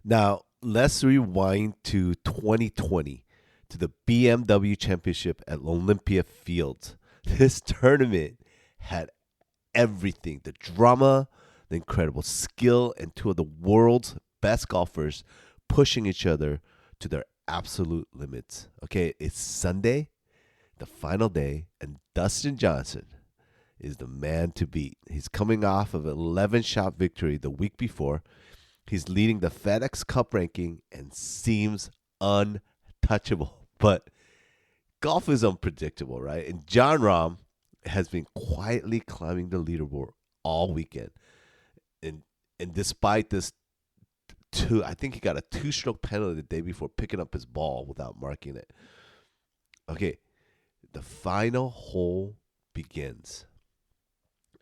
Now, let's rewind to 2020 to the BMW Championship at Olympia Fields. This tournament had everything, the drama, the incredible skill, and two of the world's best golfers pushing each other to their absolute limits. Okay, it's Sunday, the final day, and Dustin Johnson is the man to beat. He's coming off of an 11-shot victory the week before. He's leading the FedEx Cup ranking and seems untouchable. But golf is unpredictable, right? And Jon Rahm has been quietly climbing the leaderboard all weekend. And despite this I think he got a 2-stroke penalty the day before picking up his ball without marking it. Okay, the final hole begins.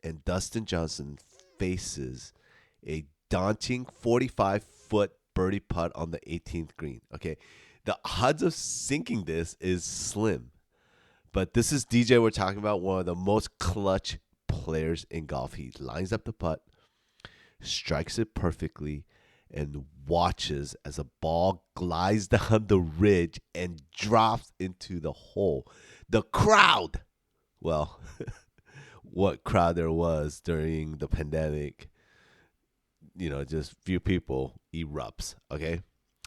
And Dustin Johnson faces a daunting 45-foot birdie putt on the 18th green. Okay, the odds of sinking this is slim. But this is DJ we're talking about, one of the most clutch players in golf. He lines up the putt, strikes it perfectly, and watches as a ball glides down the ridge and drops into the hole. The crowd, well, what crowd there was during the pandemic, just few people, erupts, okay?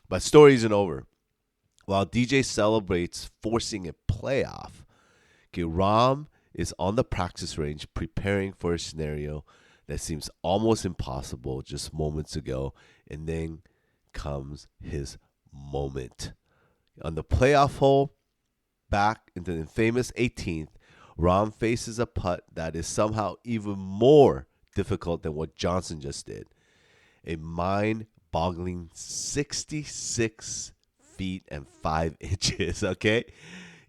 But story isn't over. While DJ celebrates forcing a playoff, okay, Rahm is on the practice range preparing for a scenario that seems almost impossible just moments ago, and then comes his moment. On the playoff hole, back into the famous 18th, Rahm faces a putt that is somehow even more difficult than what Johnson just did. A mind-boggling 66 feet and 5 inches, okay?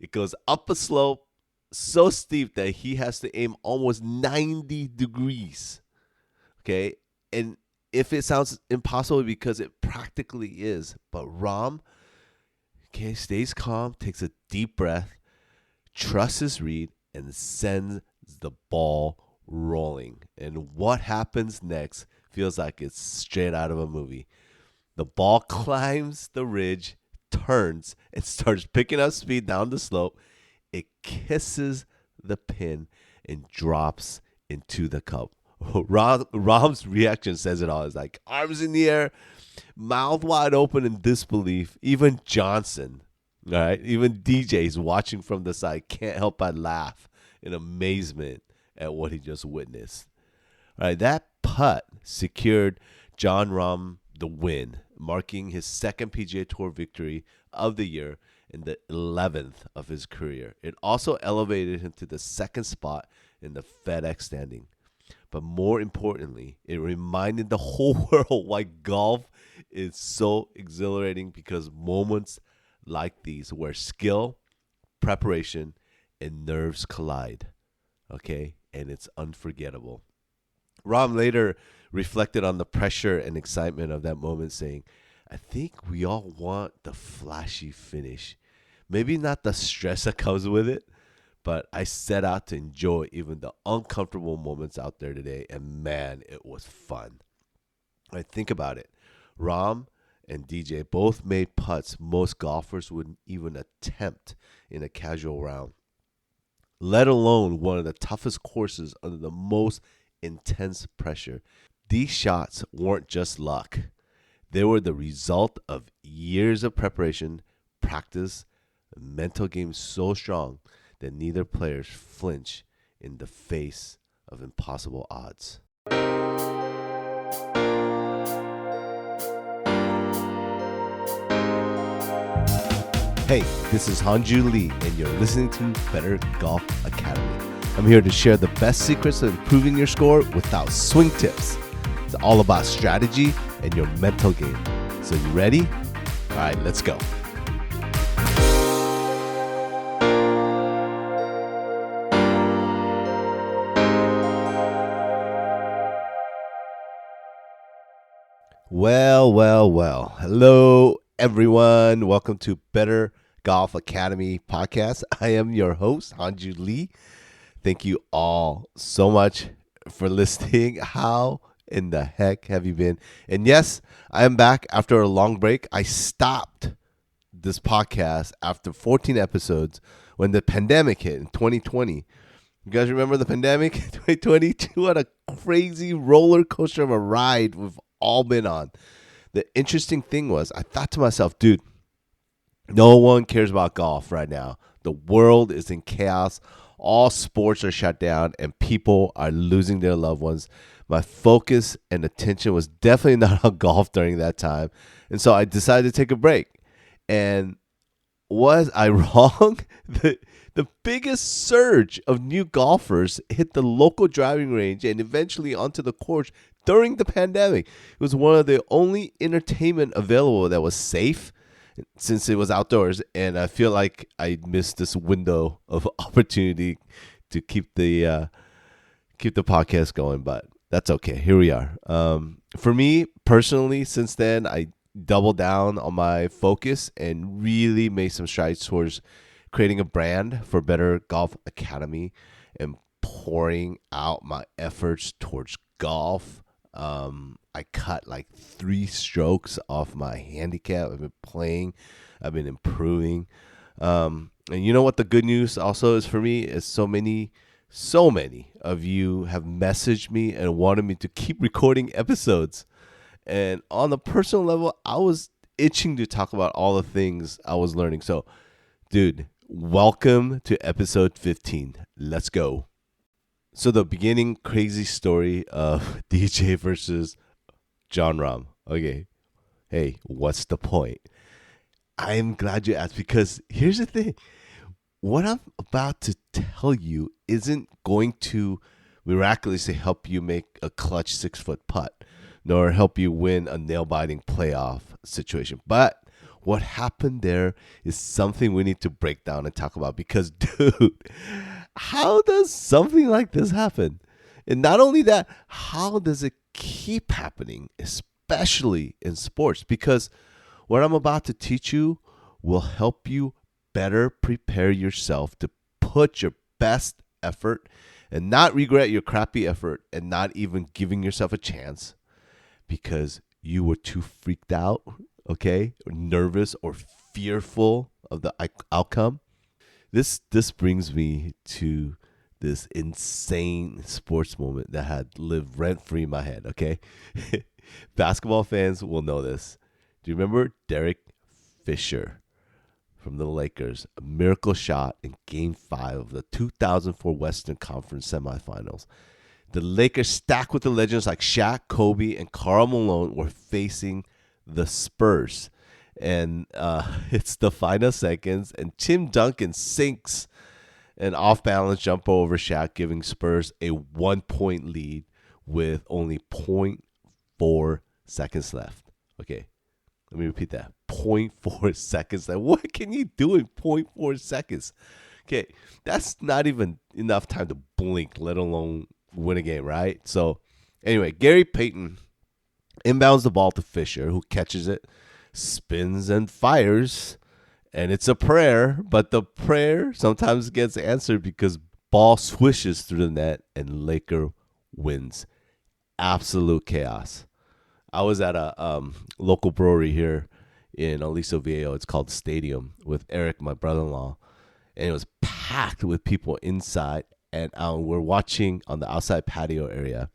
It goes up a slope so steep that he has to aim almost 90 degrees, okay? And if it sounds impossible, because it practically is, but Rahm, okay, stays calm, takes a deep breath, trusts his read, and sends the ball rolling. And what happens next feels like it's straight out of a movie. The ball climbs the ridge, turns, and starts picking up speed down the slope. It kisses the pin and drops into the cup. Rahm's reaction says it all. It's like arms in the air, mouth wide open in disbelief. Even Johnson, all right, even DJ's watching from the side can't help but laugh in amazement at what he just witnessed. All right, that putt secured Jon Rahm the win, marking his second PGA Tour victory of the year and the 11th of his career. It also elevated him to the second spot in the FedEx standing. But more importantly, it reminded the whole world why golf is so exhilarating, because moments like these where skill, preparation, and nerves collide, okay? And it's unforgettable. Rahm later reflected on the pressure and excitement of that moment, saying, I think we all want the flashy finish. Maybe not the stress that comes with it, but I set out to enjoy even the uncomfortable moments out there today, and man, it was fun. I think about it. Rahm and DJ both made putts most golfers wouldn't even attempt in a casual round, let alone one of the toughest courses under the most intense pressure. These shots weren't just luck. They were the result of years of preparation, practice, a mental game so strong that neither players flinch in the face of impossible odds. Hey, this is Hanju Lee, and you're listening to Better Golf Academy. I'm here to share the best secrets of improving your score without swing tips. It's all about strategy and your mental game. So you ready? All right, let's go. Well. Hello, everyone. Welcome to Better Golf Academy podcast. I am your host, Hanju Lee. Thank you all so much for listening. How in the heck have you been? And yes, I am back after a long break. I stopped this podcast after 14 episodes when the pandemic hit in 2020. You guys remember the pandemic? 2022, what a crazy roller coaster of a ride we've all been on. The interesting thing was, I thought to myself, dude, no one cares about golf right now. The world is in chaos. All sports are shut down and people are losing their loved ones. My focus and attention was definitely not on golf during that time. And so I decided to take a break. And was I wrong? The biggest surge of new golfers hit the local driving range and eventually onto the course during the pandemic. It was one of the only entertainment available that was safe since it was outdoors, and I feel like I missed this window of opportunity to keep the podcast going, but that's okay. Here we are. For me personally, since then, I doubled down on my focus and really made some strides towards creating a brand for Better Golf Academy and pouring out my efforts towards golf. I cut like 3 strokes off my handicap. I've been playing. I've been improving. And you know what the good news also is for me is so many of you have messaged me and wanted me to keep recording episodes. And on the personal level, I was itching to talk about all the things I was learning. So, dude, welcome to episode 15. Let's go. So the beginning crazy story of DJ versus Jon Rahm. Okay. Hey, what's the point? I'm glad you asked because here's the thing. What I'm about to tell you isn't going to miraculously help you make a clutch 6-foot putt, nor help you win a nail-biting playoff situation. But what happened there is something we need to break down and talk about because, dude, how does something like this happen? And not only that, how does it keep happening, especially in sports? Because what I'm about to teach you will help you better prepare yourself to put your best effort and not regret your crappy effort and not even giving yourself a chance because you were too freaked out, okay, or nervous or fearful of the outcome. This brings me to this insane sports moment that had lived rent-free in my head, okay? Basketball fans will know this. Do you remember Derek Fisher from the Lakers? A miracle shot in Game 5 of the 2004 Western Conference semifinals. The Lakers, stacked with the legends like Shaq, Kobe, and Karl Malone, were facing the Spurs. And it's the final seconds, and Tim Duncan sinks an off-balance jumper over Shaq, giving Spurs a 1-point lead with only 0.4 seconds left. Okay, let me repeat that. 0.4 seconds left. What can you do in 0.4 seconds? Okay, that's not even enough time to blink, let alone win a game, right? So, anyway, Gary Payton inbounds the ball to Fisher, who catches it, spins and fires, and it's a prayer, but the prayer sometimes gets answered because ball swishes through the net and Laker wins. Absolute chaos. I was at a local brewery here in Aliso Viejo. It's called Stadium with Eric, my brother-in-law, and it was packed with people inside, and we're watching on the outside patio area.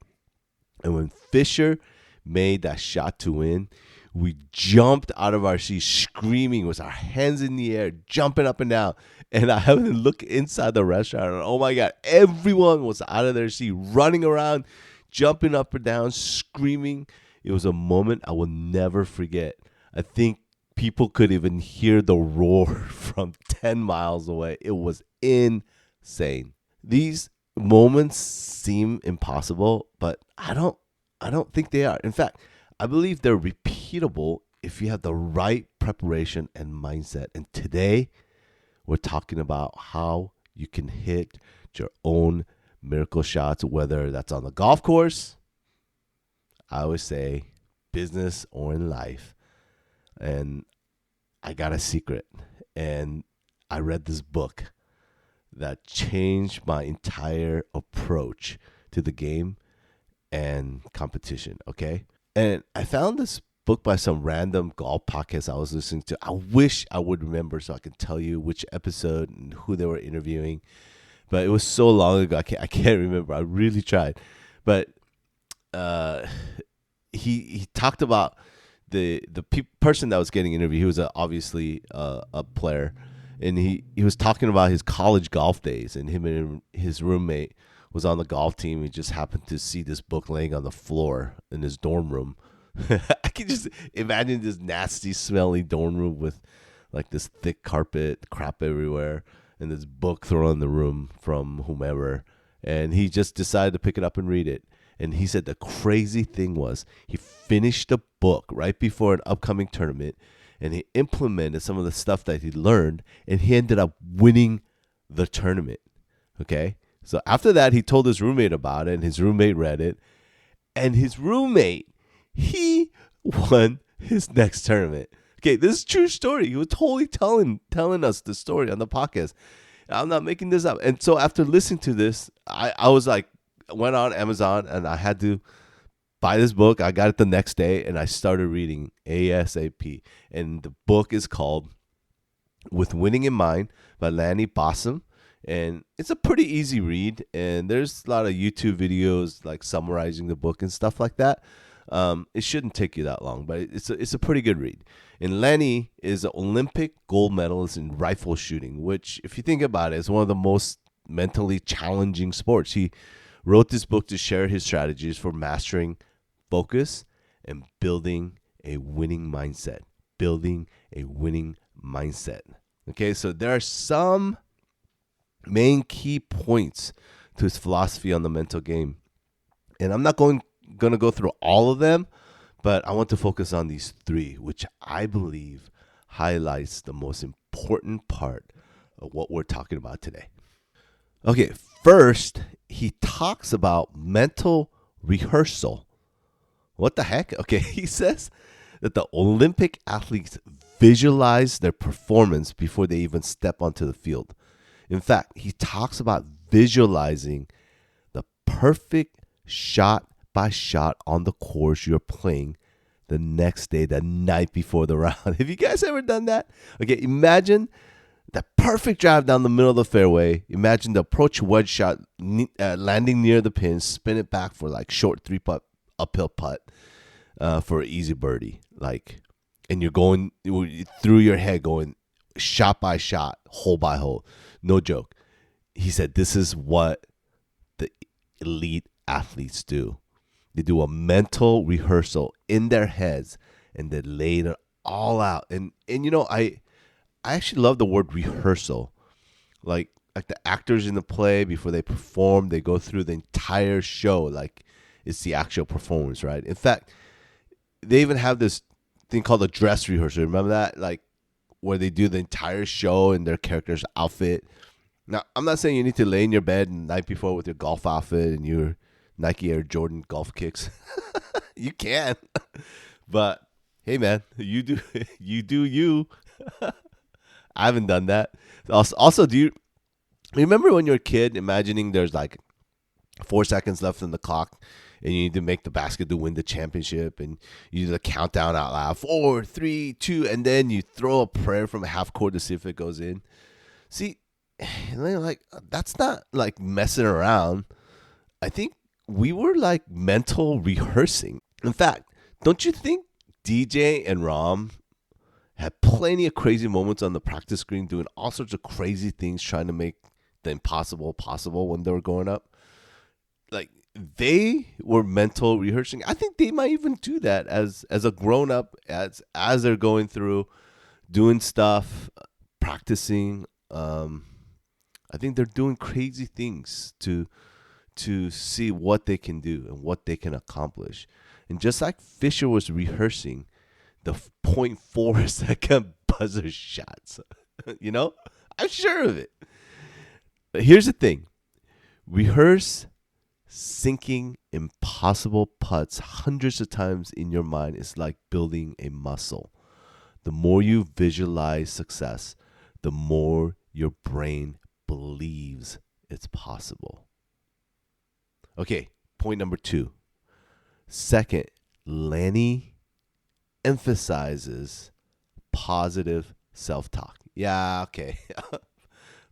And when Fisher made that shot to win, we jumped out of our seats screaming with our hands in the air, jumping up and down. And I happened to look inside the restaurant, and oh my God, everyone was out of their seat, running around, jumping up and down, screaming. It was a moment I will never forget. I think people could even hear the roar from 10 miles away. It was insane. These moments seem impossible, but I don't think they are. In fact, I believe they're repeatable if you have the right preparation and mindset. And today, we're talking about how you can hit your own miracle shots, whether that's on the golf course, I always say business or in life. And I got a secret. And I read this book that changed my entire approach to the game. and competition. Okay. And I found this book by some random golf podcast I was listening to. I wish I would remember so I could tell you which episode and who they were interviewing. But it was so long ago. I can't remember. I really tried. But uh, he talked about the person that was getting interviewed. He was obviously a player, and he was talking about his college golf days, and him and his roommate was on the golf team. He just happened to see this book laying on the floor in his dorm room. I can just imagine this nasty, smelly dorm room with like this thick carpet, crap everywhere, and this book thrown in the room from whomever. And he just decided to pick it up and read it. And he said the crazy thing was he finished the book right before an upcoming tournament, and he implemented some of the stuff that he learned, and he ended up winning the tournament. Okay? So after that, he told his roommate about it, and his roommate read it. And his roommate, he won his next tournament. Okay, this is a true story. He was totally telling us the story on the podcast. I'm not making this up. And so after listening to this, I was like, went on Amazon and I had to buy this book. I got it the next day and I started reading ASAP. And the book is called With Winning in Mind by Lanny Bassham. And it's a pretty easy read. And there's a lot of YouTube videos like summarizing the book and stuff like that. It shouldn't take you that long, but it's a pretty good read. And Lanny is an Olympic gold medalist in rifle shooting, which, if you think about it, is one of the most mentally challenging sports. He wrote this book to share his strategies for mastering focus and building a winning mindset. Building a winning mindset. Okay, so there are some main key points to his philosophy on the mental game. And I'm not going to go through all of them, but I want to focus on these three, which I believe highlights the most important part of what we're talking about today. Okay, first, he talks about mental rehearsal. What the heck? Okay, he says that the Olympic athletes visualize their performance before they even step onto the field. In fact, he talks about visualizing the perfect shot by shot on the course you're playing the next day, the night before the round. Have you guys ever done that? Okay, imagine the perfect drive down the middle of the fairway. Imagine the approach wedge shot landing near the pin, spin it back for like short 3-putt uphill putt for an easy birdie. Like, and you're going through your head, going shot by shot, hole by hole. No joke. He said this is what the elite athletes do. They do a mental rehearsal in their heads and they lay it all out. And you know, I actually love the word rehearsal. Like the actors in the play, before they perform, they go through the entire show like it's the actual performance, right? In fact, they even have this thing called a dress rehearsal. Remember that? Like where they do the entire show in their character's outfit. Now, I'm not saying you need to lay in your bed the night before with your golf outfit and your Nike Air Jordan golf kicks. You can. But hey man, you do you. I haven't done that. Also, do you remember when you were a kid imagining there's like 4 seconds left on the clock and you need to make the basket to win the championship and you do the countdown out loud, 4, 3, 2, and then you throw a prayer from half court to see if it goes in. See, like that's not like messing around. I think we were like mental rehearsing. In fact, don't you think DJ and Rahm had plenty of crazy moments on the practice screen doing all sorts of crazy things trying to make the impossible possible when they were growing up? Like they were mental rehearsing. I think they might even do that as a grown up as they're going through doing stuff, practicing. I think they're doing crazy things to see what they can do and what they can accomplish. And just like Fisher was rehearsing the 0.4 second buzzer shots, you know, I'm sure of it. But here's the thing. Rehearse sinking impossible putts hundreds of times in your mind is like building a muscle. The more you visualize success, the more your brain believes it's possible. Okay, point number 2. Second, Lanny emphasizes positive self-talk. Yeah, okay.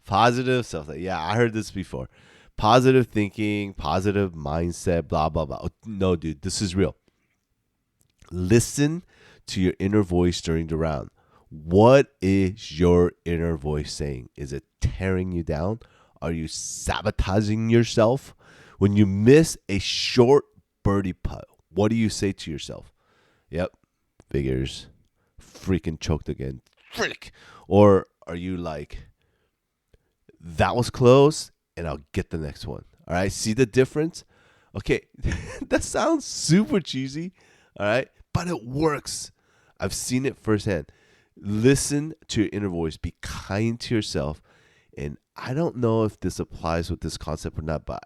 Positive self-talk. Yeah, I heard this before. Positive thinking, positive mindset, blah, blah, blah. No, dude, this is real. Listen to your inner voice during the round. What is your inner voice saying? Is it tearing you down? Are you sabotaging yourself? When you miss a short birdie putt, what do you say to yourself? Yep, figures. Freaking choked again. Frick. Or are you like, that was close and I'll get the next one? All right, see the difference? Okay, that sounds super cheesy, all right, but it works. I've seen it firsthand. Listen to your inner voice, be kind to yourself. And I don't know if this applies with this concept or not, but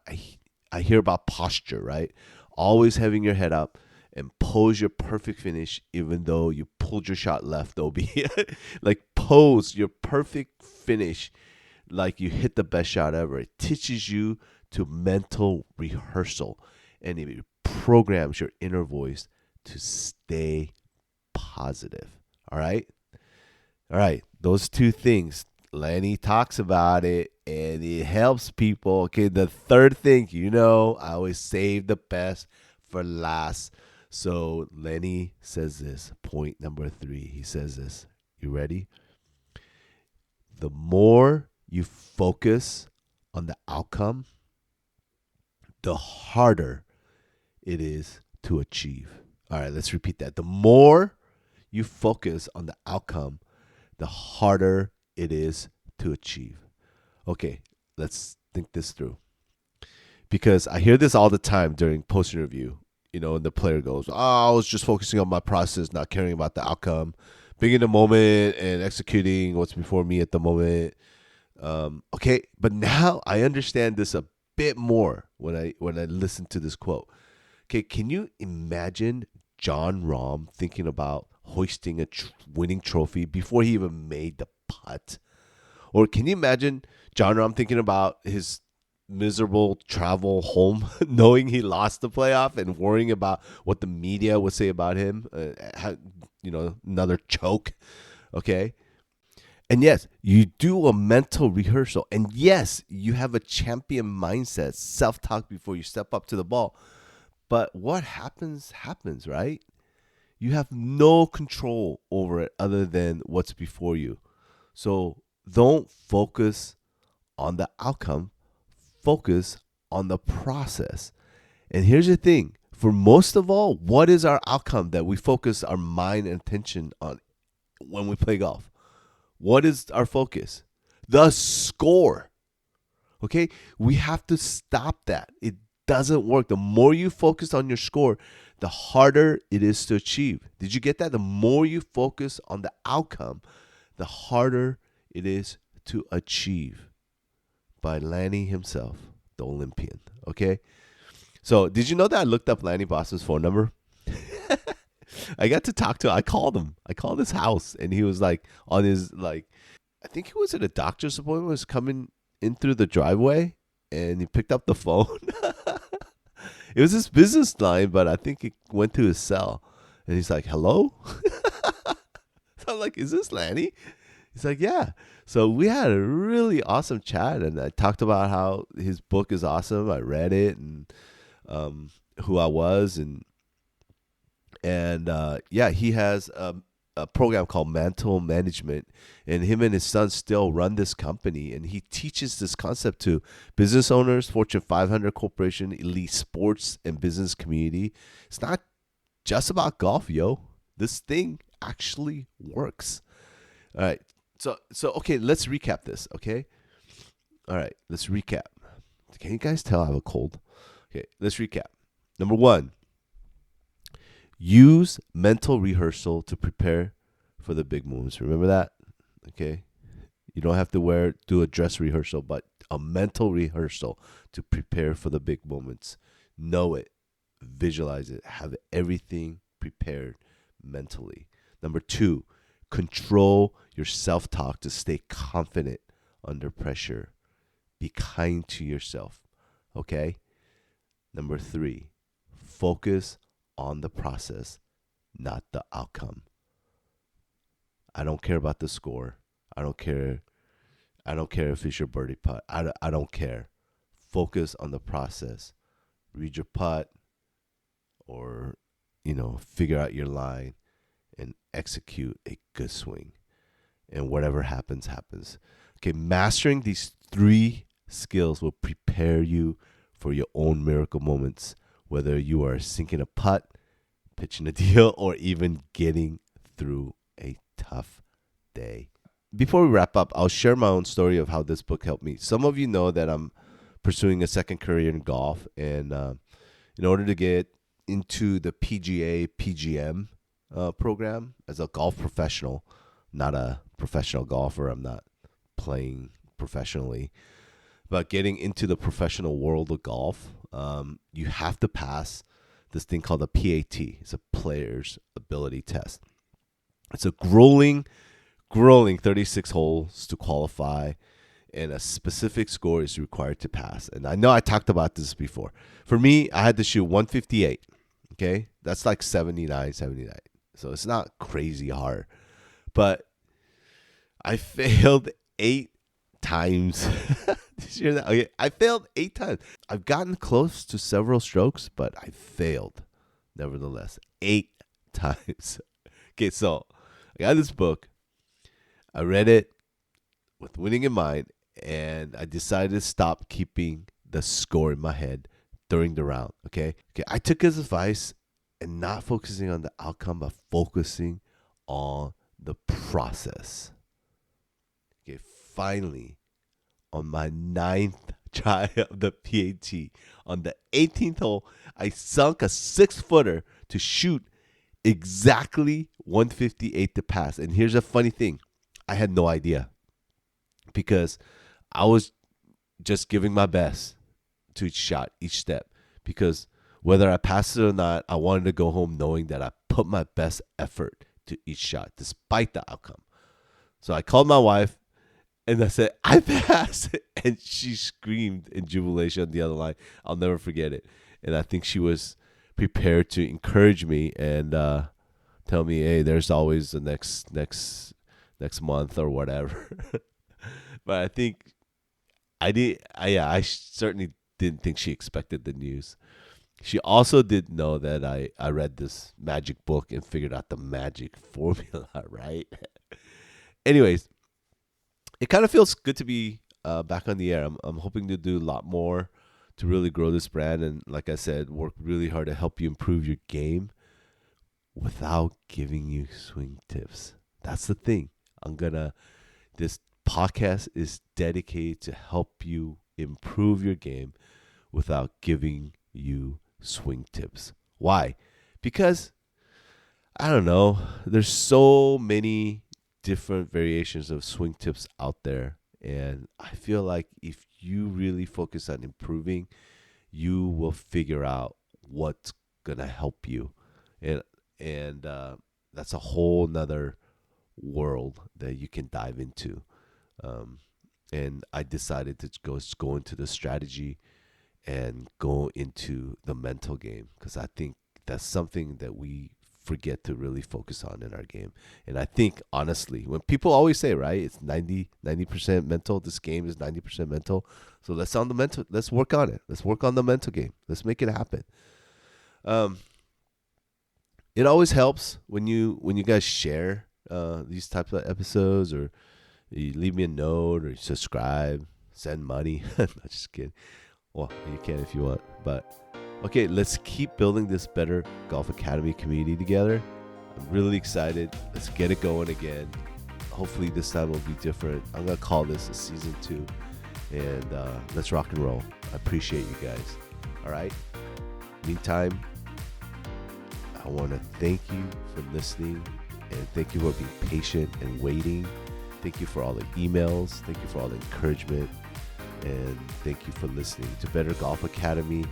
I hear about posture, right? Always having your head up and pose your perfect finish, even though you pulled your shot left, OB. Like, pose your perfect finish like you hit the best shot ever. It teaches you to mental rehearsal, and it programs your inner voice to stay positive. All right? All right. Those two things. Lanny talks about it, and it helps people. Okay, the third thing, I always save the best for last. So Lanny says this, point number 3. He says this. You ready? The more you focus on the outcome, the harder it is to achieve. All right, let's repeat that. The more you focus on the outcome, the harder it is to achieve. Okay, let's think this through. Because I hear this all the time during post-interview, and the player goes, I was just focusing on my process, not caring about the outcome, being in the moment and executing what's before me at the moment. Okay, but now I understand this a bit more when I listen to this quote. Okay, can you imagine Jon Rahm thinking about hoisting a winning trophy before he even made the putt? Or can you imagine Jon Rahm thinking about his miserable travel home, knowing he lost the playoff and worrying about what the media would say about him? Another choke. Okay. And yes, you do a mental rehearsal. And yes, you have a champion mindset, self-talk before you step up to the ball. But what happens, right? You have no control over it other than what's before you. So don't focus on the outcome. Focus on the process. And here's the thing. For most of all, what is our outcome that we focus our mind and attention on when we play golf? What is our focus? The score. Okay? We have to stop that. It doesn't work. The more you focus on your score, the harder it is to achieve. Did you get that? The more you focus on the outcome, the harder it is to achieve. By Lanny himself, the Olympian. Okay? So, did you know that I looked up Lanny Bassham's phone number? I got to talk to him. I called him. I called his house, and he was like on his I think he was at a doctor's appointment. Was coming in through the driveway, and he picked up the phone. It was his business line, but I think it went to his cell, and he's like, "Hello." So I'm like, "Is this Lanny?" He's like, "Yeah." So we had a really awesome chat, and I talked about how his book is awesome. I read it, and who I was, and he has a program called Mental Management, and him and his son still run this company, and he teaches this concept to business owners, Fortune 500 corporation, elite sports and business community. It's not just about golf, yo. This thing actually works. All right. So okay, let's recap this, okay? All right, let's recap. Can you guys tell I have a cold? Okay, let's recap. Number 1, use mental rehearsal to prepare for the big moments. Remember that? Okay? You don't have to do a dress rehearsal, but a mental rehearsal to prepare for the big moments. Know it, visualize it, have everything prepared mentally. Number 2, control your self-talk to stay confident under pressure. Be kind to yourself, okay? Number 3, focus on the process, not the outcome. I don't care about the score. I don't care. I don't care if it's your birdie putt. I don't care. Focus on the process. Read your putt, or figure out your line and execute a good swing. And whatever happens, happens. Okay, mastering these 3 skills will prepare you for your own miracle moments, whether you are sinking a putt, pitching a deal, or even getting through a tough day. Before we wrap up, I'll share my own story of how this book helped me. Some of you know that I'm pursuing a second career in golf, and in order to get into the PGA PGM program as a golf professional, not a professional golfer. I'm not playing professionally, but getting into the professional world of golf, you have to pass this thing called a PAT. It's a player's ability test. It's a grueling 36 holes to qualify, and a specific score is required to pass. And I know I talked about this before. For me, I had to shoot 158. Okay, that's like 79. So it's not crazy hard. But I failed 8 times. Did you hear that? Okay, I failed 8 times. I've gotten close to several strokes, but I failed nevertheless 8 times. Okay, so I got this book. I read it with winning in mind, and I decided to stop keeping the score in my head during the round. Okay, I took his advice and not focusing on the outcome, but focusing on the process. Okay, finally, on my 9th try of the PAT, on the 18th hole, I sunk a 6-footer to shoot exactly 158 to pass. And here's a funny thing. I had no idea, because I was just giving my best to each shot, each step, because whether I passed it or not, I wanted to go home knowing that I put my best effort to each shot, despite the outcome. So I called my wife, and I said, I passed. And she screamed in jubilation on the other line. I'll never forget it. And I think she was prepared to encourage me and tell me, hey, there's always the next month or whatever. But I think I certainly didn't think she expected the news. She also didn't know that I read this magic book and figured out the magic formula, right? Anyways, it kind of feels good to be back on the air. I'm hoping to do a lot more to really grow this brand. And like I said, work really hard to help you improve your game without giving you swing tips. That's the thing. This podcast is dedicated to help you improve your game without giving you swing tips. Why? Because, I don't know, there's so many different variations of swing tips out there, and I feel like if you really focus on improving, you will figure out what's gonna help you, and that's a whole nother world that you can dive into. And I decided to go into the strategy and go into the mental game, because I think that's something that we forget to really focus on in our game. And I think, honestly, when people always say, right, it's 90% mental, this game is 90% mental. So let's work on it. Let's work on the mental game. Let's make it happen. It always helps when you guys share these types of episodes, or you leave me a note, or you subscribe, send money. Not just kidding. Well, you can if you want. But okay, let's keep building this Better Golf Academy community together. I'm really excited. Let's get it going again. Hopefully this time will be different. I'm going to call this a season 2. And let's rock and roll. I appreciate you guys. All right. Meantime, I want to thank you for listening, and thank you for being patient and waiting. Thank you for all the emails. Thank you for all the encouragement. And thank you for listening to Better Golf Academy.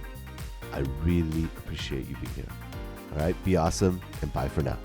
I really appreciate you being here. All right, be awesome, and bye for now.